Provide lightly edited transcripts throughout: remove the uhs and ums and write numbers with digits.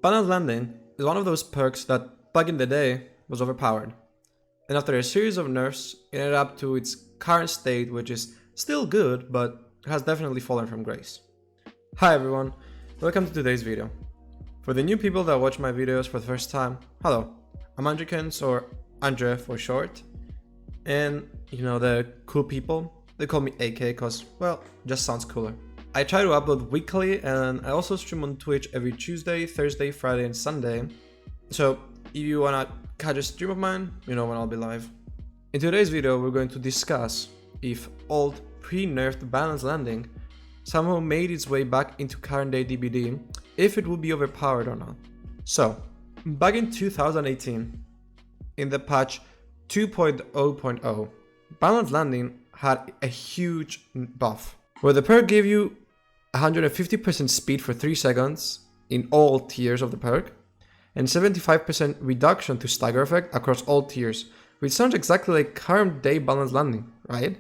Balanced landing is one of those perks that back in the day was overpowered, and after a series of nerfs, it ended up to its current state, which is still good, but has definitely fallen from grace. Hi everyone, welcome to today's video. For the new people that watch my videos for the first time, hello, I'm Andrikens, or Andre for short, and you know the cool people, they call me AK cause, well, just sounds cooler. I try to upload weekly, and I also stream on Twitch every Tuesday, Thursday, Friday and Sunday. So if you wanna catch a stream of mine, you know when I'll be live. In today's video we're going to discuss if old pre-nerfed balanced landing somehow made its way back into current day DBD, if it would be overpowered or not. So, back in 2018, in the patch 2.0.0, balanced landing had a huge buff, where the perk gave you 150% speed for 3 seconds in all tiers of the perk, and 75% reduction to stagger effect across all tiers, which sounds exactly like current day balanced landing, right?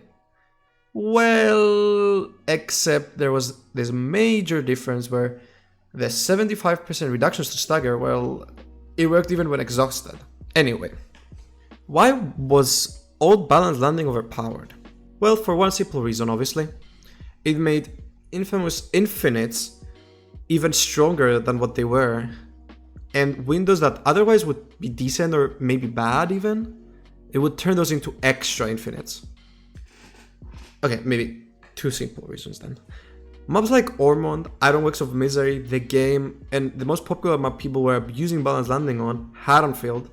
Well, except there was this major difference where the 75% reductions to stagger, well, it worked even when exhausted. Anyway, why was old balanced landing overpowered? Well, for one simple reason, obviously. It made infamous infinites even stronger than what they were, and windows that otherwise would be decent or maybe bad even, it would turn those into extra infinites. Okay, maybe two simple reasons then. Mobs like Ormond, Ironworks of Misery, The Game, and the most popular map people were abusing balanced landing on, Haddonfield,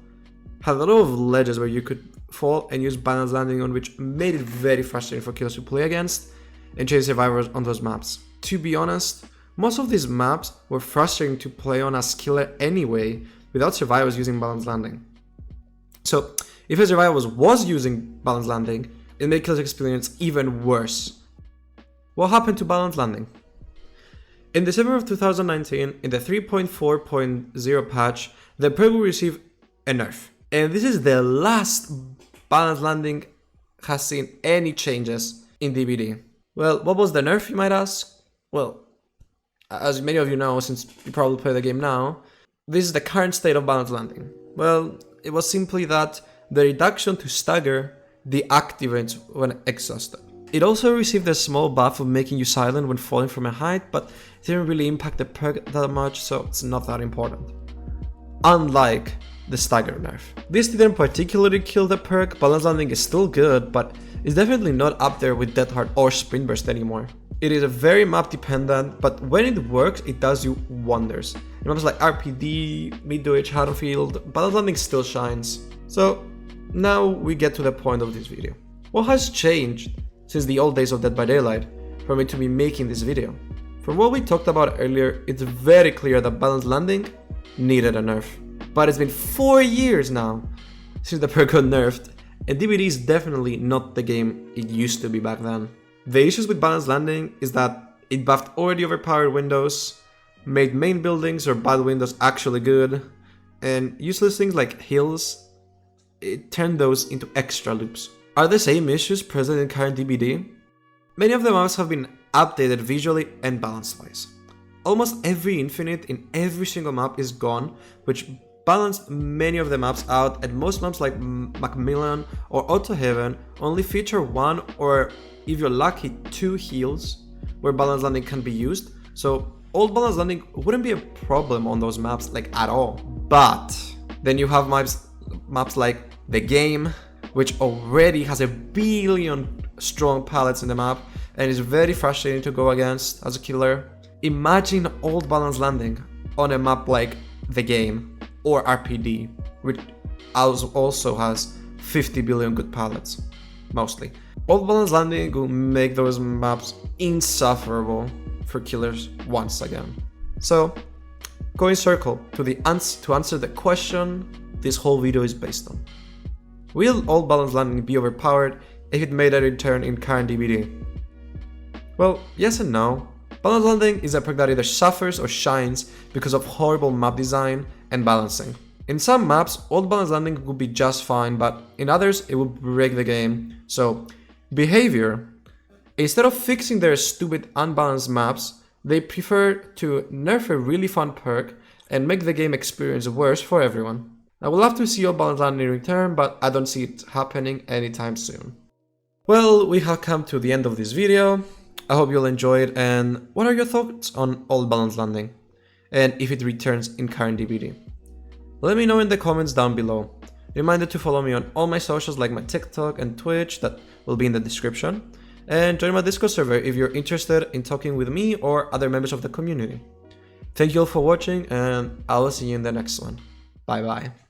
had a lot of ledges where you could fall and use balanced landing on, which made it very frustrating for killers to play against and chase survivors on those maps. To be honest, most of these maps were frustrating to play on as killer anyway, without survivors using balanced landing. So, if a survivor was using balanced landing, it made killer's experience even worse. What happened to balanced landing? In December of 2019, in the 3.4.0 patch, the perk will receive a nerf. And this is the last balanced landing has seen any changes in DBD. Well, what was the nerf, you might ask? Well, as many of you know, since you probably play the game now, this is the current state of balanced landing. Well, it was simply that the reduction to stagger deactivates when exhausted. It also received a small buff of making you silent when falling from a height, but it didn't really impact the perk that much, so it's not that important. Unlike the stagger nerf. This didn't particularly kill the perk, balanced landing is still good, but it's definitely not up there with Death Heart or Sprint Burst anymore. It is a very map dependent, but when it works, it does you wonders. In maps like RPD, Midwich, Haddonfield, balanced landing still shines. So now we get to the point of this video. What has changed since the old days of Dead by Daylight for me to be making this video? From what we talked about earlier, it's very clear that balanced landing needed a nerf. But it's been 4 years now since the perk got nerfed, and DBD is definitely not the game it used to be back then. The issues with balanced landing is that it buffed already overpowered windows, made main buildings or bad windows actually good, and useless things like hills, it turned those into extra loops. Are the same issues present in current DBD? Many of the maps have been updated visually and balance-wise. Almost every infinite in every single map is gone, which balanced many of the maps out, and most maps like Macmillan or Auto Heaven only feature one, or if you're lucky, 2 heals where balanced landing can be used. So old balanced landing wouldn't be a problem on those maps like at all. But then you have maps like The Game, which already has a billion strong pallets in the map and is very frustrating to go against as a killer. Imagine old balanced landing on a map like The Game or RPD, which also has 50 billion good pallets, mostly. Old balanced landing will make those maps insufferable for killers once again. So, going circle to answer the question this whole video is based on. Will old balanced landing be overpowered if it made a return in current DBD? Well, yes and no. Balanced landing is a perk that either suffers or shines because of horrible map design and balancing. In some maps, old balanced landing would be just fine, but in others, it would break the game. So, behavior. Instead of fixing their stupid unbalanced maps, they prefer to nerf a really fun perk and make the game experience worse for everyone. I would love to see your balance landing return, but I don't see it happening anytime soon. Well, we have come to the end of this video. I hope you'll enjoy it, and what are your thoughts on old balance landing? And if it returns in current DBD? Let me know in the comments down below. Reminder to follow me on all my socials like my TikTok and Twitch that will be in the description. And join my Discord server if you're interested in talking with me or other members of the community. Thank you all for watching, and I will see you in the next one. Bye bye.